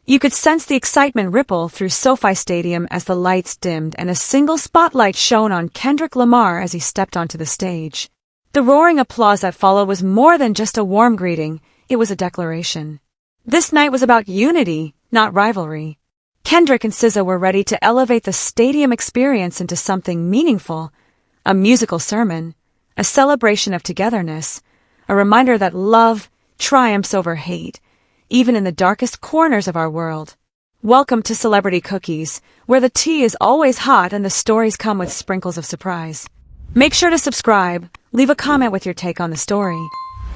You could sense the excitement ripple through SoFi Stadium as the lights dimmed and a single spotlight shone on Kendrick Lamar as he stepped onto the stage. The roaring applause that followed was more than just a warm greeting, it was a declaration. This night was about unity, not rivalry. Kendrick and SZA were ready to elevate the stadium experience into something meaningful, a musical sermon, a celebration of togetherness, a reminder that love triumphs over hate, even in the darkest corners of our world. Welcome to Celebrity Cookies, where the tea is always hot and the stories come with sprinkles of surprise. Make sure to subscribe, leave a comment with your take on the story.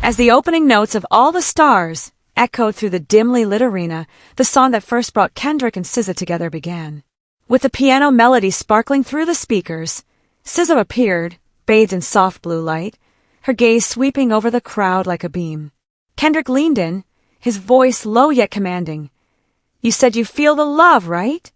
As the opening notes of All the Stars echoed through the dimly lit arena, the song that first brought Kendrick and SZA together began. With the piano melody sparkling through the speakers, SZA appeared, bathed in soft blue light, her gaze sweeping over the crowd like a beam. Kendrick leaned in, his voice low yet commanding. "You said you feel the love, right?"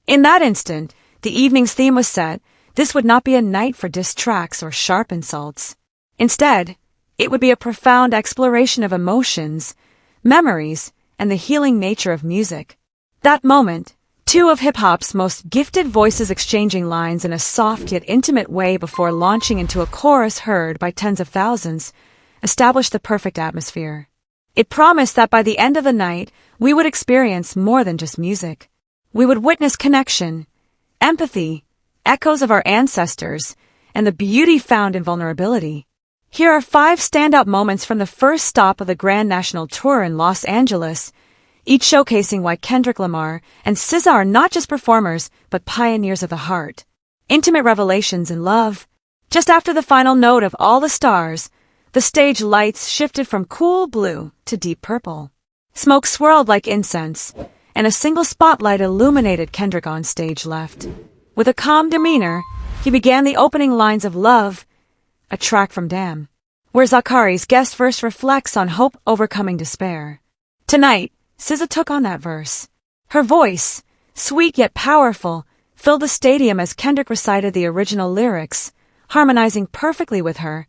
In that instant, the evening's theme was set. This would not be a night for diss tracks or sharp insults. Instead, it would be a profound exploration of emotions, memories, and the healing nature of music. That moment, two of hip-hop's most gifted voices exchanging lines in a soft yet intimate way before launching into a chorus heard by tens of thousands, established the perfect atmosphere. It promised that by the end of the night, we would experience more than just music. We would witness connection, empathy, echoes of our ancestors, and the beauty found in vulnerability. Here are 5 standout moments from the first stop of the Grand National Tour in Los Angeles, each showcasing why Kendrick Lamar and SZA are not just performers, but pioneers of the heart. Intimate revelations in love. Just after the final note of All the Stars, the stage lights shifted from cool blue to deep purple. Smoke swirled like incense, and a single spotlight illuminated Kendrick on stage left. With a calm demeanor, he began the opening lines of Love, a track from Damn, where Zakari's guest verse reflects on hope overcoming despair. Tonight, SZA took on that verse. Her voice, sweet yet powerful, filled the stadium as Kendrick recited the original lyrics, harmonizing perfectly with her,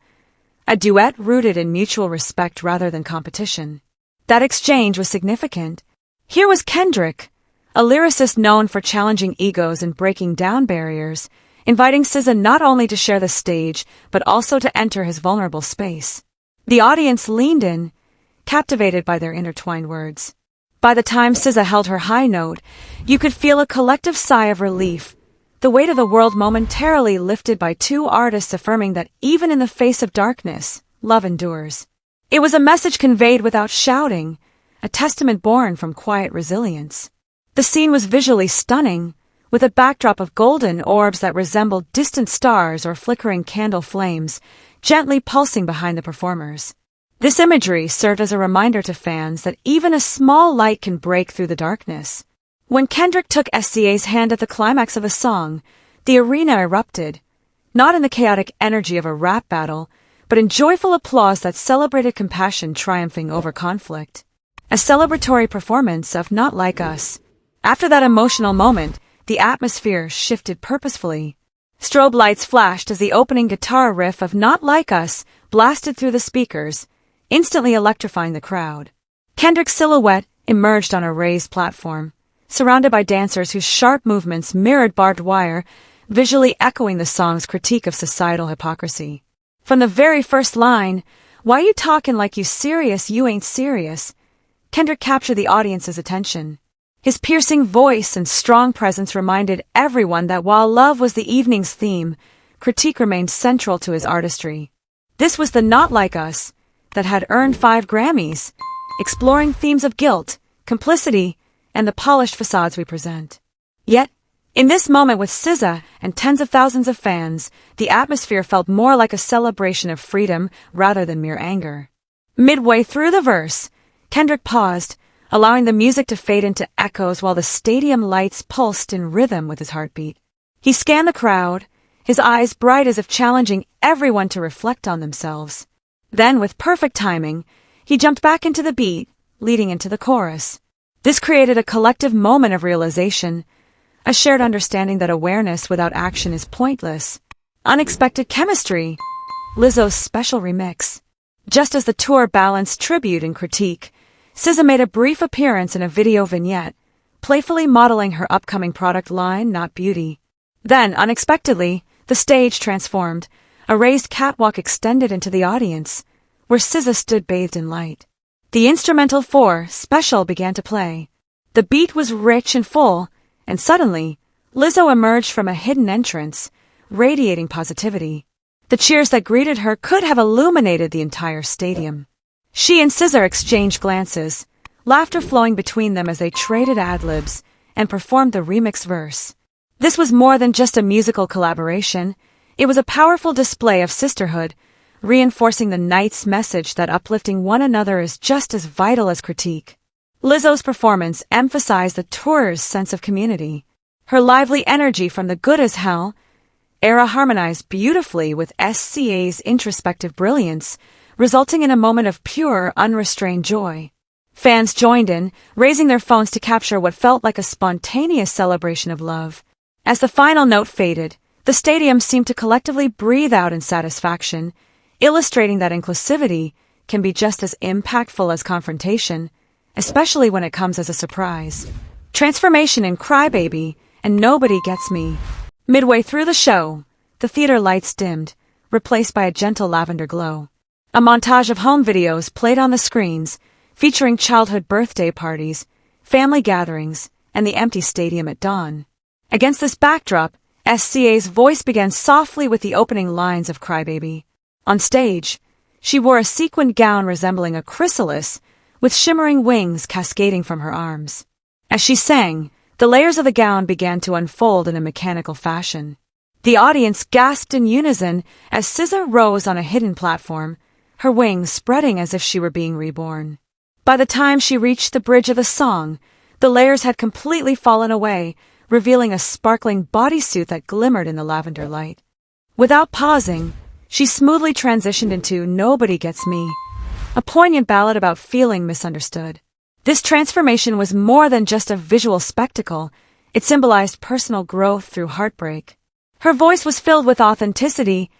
a duet rooted in mutual respect rather than competition. That exchange was significant. Here was Kendrick, a lyricist known for challenging egos and breaking down barriers, inviting SZA not only to share the stage, but also to enter his vulnerable space. The audience leaned in, captivated by their intertwined words. By the time SZA held her high note, you could feel a collective sigh of relief, the weight of the world momentarily lifted by 2 artists affirming that even in the face of darkness, love endures. It was a message conveyed without shouting, a testament born from quiet resilience. The scene was visually stunning, with a backdrop of golden orbs that resembled distant stars or flickering candle flames, gently pulsing behind the performers. This imagery served as a reminder to fans that even a small light can break through the darkness. When Kendrick took SZA's hand at the climax of a song, the arena erupted, not in the chaotic energy of a rap battle, but in joyful applause that celebrated compassion triumphing over conflict. A celebratory performance of Not Like Us. After that emotional moment, the atmosphere shifted purposefully. Strobe lights flashed as the opening guitar riff of Not Like Us blasted through the speakers, instantly electrifying the crowd. Kendrick's silhouette emerged on a raised platform, surrounded by dancers whose sharp movements mirrored barbed wire, visually echoing the song's critique of societal hypocrisy. From the very first line, "Why you talkin' like you serious, you ain't serious," Kendrick captured the audience's attention. His piercing voice and strong presence reminded everyone that while love was the evening's theme, critique remained central to his artistry. This was the Not Like Us that had earned 5 Grammys, exploring themes of guilt, complicity, and the polished facades we present. Yet, in this moment with SZA and tens of thousands of fans, the atmosphere felt more like a celebration of freedom rather than mere anger. Midway through the verse, Kendrick paused, allowing the music to fade into echoes while the stadium lights pulsed in rhythm with his heartbeat. He scanned the crowd, his eyes bright as if challenging everyone to reflect on themselves. Then, with perfect timing, he jumped back into the beat, leading into the chorus. This created a collective moment of realization, a shared understanding that awareness without action is pointless. Unexpected chemistry, Lizzo's special remix. Just as the tour balanced tribute and critique, SZA made a brief appearance in a video vignette, playfully modeling her upcoming product line, Not Beauty. Then, unexpectedly, the stage transformed. A raised catwalk extended into the audience, where SZA stood bathed in light. The instrumental for Special began to play. The beat was rich and full, and suddenly, Lizzo emerged from a hidden entrance, radiating positivity. The cheers that greeted her could have illuminated the entire stadium. She and SZA exchanged glances, laughter flowing between them as they traded ad-libs and performed the remix verse. This was more than just a musical collaboration. It was a powerful display of sisterhood, reinforcing the night's message that uplifting one another is just as vital as critique. Lizzo's performance emphasized the tour's sense of community. Her lively energy from the Good as Hell era harmonized beautifully with SZA's introspective brilliance, resulting in a moment of pure, unrestrained joy. Fans joined in, raising their phones to capture what felt like a spontaneous celebration of love. As the final note faded, the stadium seemed to collectively breathe out in satisfaction, illustrating that inclusivity can be just as impactful as confrontation, especially when it comes as a surprise. Transformation in Crybaby and Nobody Gets Me. Midway through the show, the theater lights dimmed, replaced by a gentle lavender glow. A montage of home videos played on the screens, featuring childhood birthday parties, family gatherings, and the empty stadium at dawn. Against this backdrop, SZA's voice began softly with the opening lines of Crybaby. On stage, she wore a sequined gown resembling a chrysalis, with shimmering wings cascading from her arms. As she sang, the layers of the gown began to unfold in a mechanical fashion. The audience gasped in unison as SZA rose on a hidden platform, her wings spreading as if she were being reborn. By the time she reached the bridge of the song, the layers had completely fallen away, revealing a sparkling bodysuit that glimmered in the lavender light. Without pausing, she smoothly transitioned into Nobody Gets Me, a poignant ballad about feeling misunderstood. This transformation was more than just a visual spectacle. It symbolized personal growth through heartbreak. Her voice was filled with authenticity,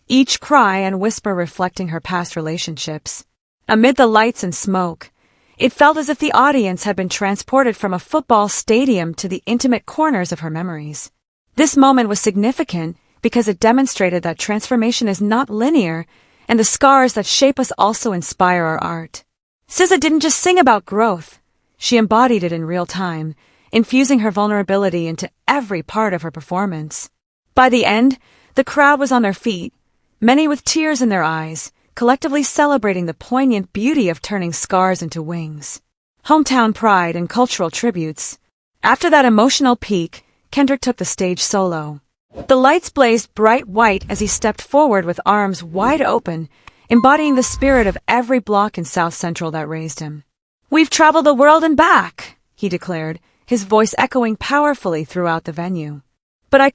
each cry and whisper reflecting her past relationships. Amid the lights and smoke, it felt as if the audience had been transported from a football stadium to the intimate corners of her memories. This moment was significant because it demonstrated that transformation is not linear, and the scars that shape us also inspire our art. SZA didn't just sing about growth, she embodied it in real time, infusing her vulnerability into every part of her performance. By the end, the crowd was on their feet, many with tears in their eyes, collectively celebrating the poignant beauty of turning scars into wings. Hometown pride and cultural tributes. After that emotional peak, Kendrick took the stage solo. The lights blazed bright white as he stepped forward with arms wide open, embodying the spirit of every block in South Central that raised him. "We've traveled the world and back," he declared, his voice echoing powerfully throughout the venue. "But I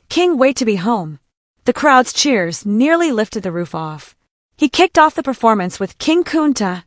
King wait to be home." The crowd's cheers nearly lifted the roof off. He kicked off the performance with King Kunta,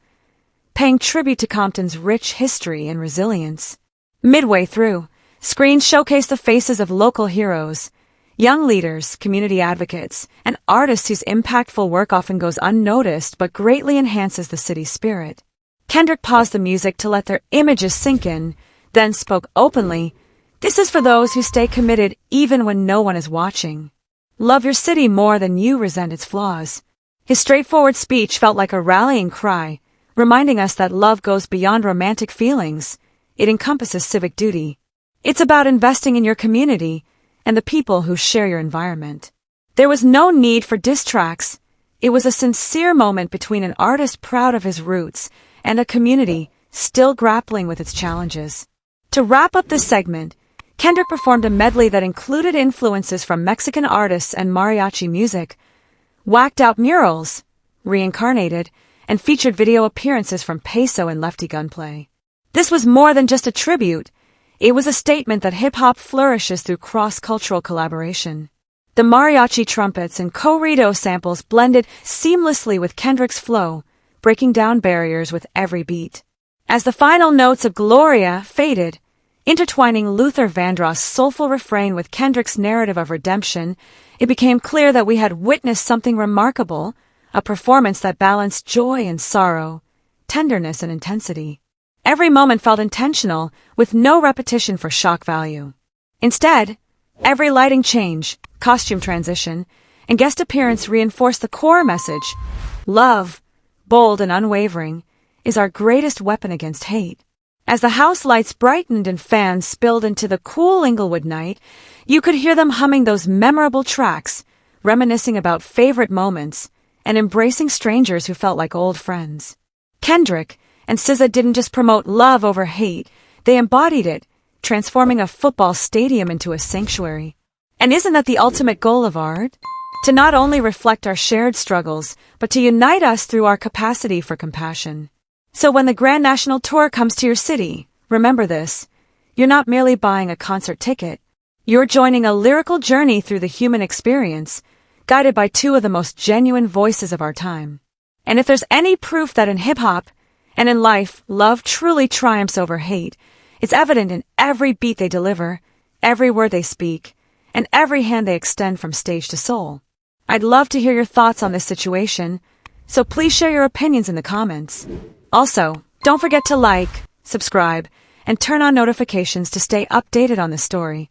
paying tribute to Compton's rich history and resilience. Midway through, screens showcased the faces of local heroes, young leaders, community advocates, and artists whose impactful work often goes unnoticed but greatly enhances the city's spirit. Kendrick paused the music to let their images sink in, then spoke openly, "This is for those who stay committed even when no one is watching. Love your city more than you resent its flaws." His straightforward speech felt like a rallying cry, reminding us that love goes beyond romantic feelings. It encompasses civic duty. It's about investing in your community and the people who share your environment. There was no need for diss tracks. It was a sincere moment between an artist proud of his roots and a community still grappling with its challenges. To wrap up this segment, Kendrick performed a medley that included influences from Mexican artists and mariachi music, whacked-out murals, reincarnated, and featured video appearances from Peso and Lefty Gunplay. This was more than just a tribute. It was a statement that hip-hop flourishes through cross-cultural collaboration. The mariachi trumpets and corrido samples blended seamlessly with Kendrick's flow, breaking down barriers with every beat. As the final notes of Gloria faded, intertwining Luther Vandross's soulful refrain with Kendrick's narrative of redemption, it became clear that we had witnessed something remarkable, a performance that balanced joy and sorrow, tenderness and intensity. Every moment felt intentional, with no repetition for shock value. Instead, every lighting change, costume transition, and guest appearance reinforced the core message: love, bold and unwavering, is our greatest weapon against hate. As the house lights brightened and fans spilled into the cool Inglewood night, you could hear them humming those memorable tracks, reminiscing about favorite moments, and embracing strangers who felt like old friends. Kendrick and SZA didn't just promote love over hate, they embodied it, transforming a football stadium into a sanctuary. And isn't that the ultimate goal of art? To not only reflect our shared struggles, but to unite us through our capacity for compassion. So when the Grand National Tour comes to your city, remember this: you're not merely buying a concert ticket, you're joining a lyrical journey through the human experience, guided by two of the most genuine voices of our time. And if there's any proof that in hip-hop and in life, love truly triumphs over hate, it's evident in every beat they deliver, every word they speak, and every hand they extend from stage to soul. I'd love to hear your thoughts on this situation, so please share your opinions in the comments. Also, don't forget to like, subscribe, and turn on notifications to stay updated on this story.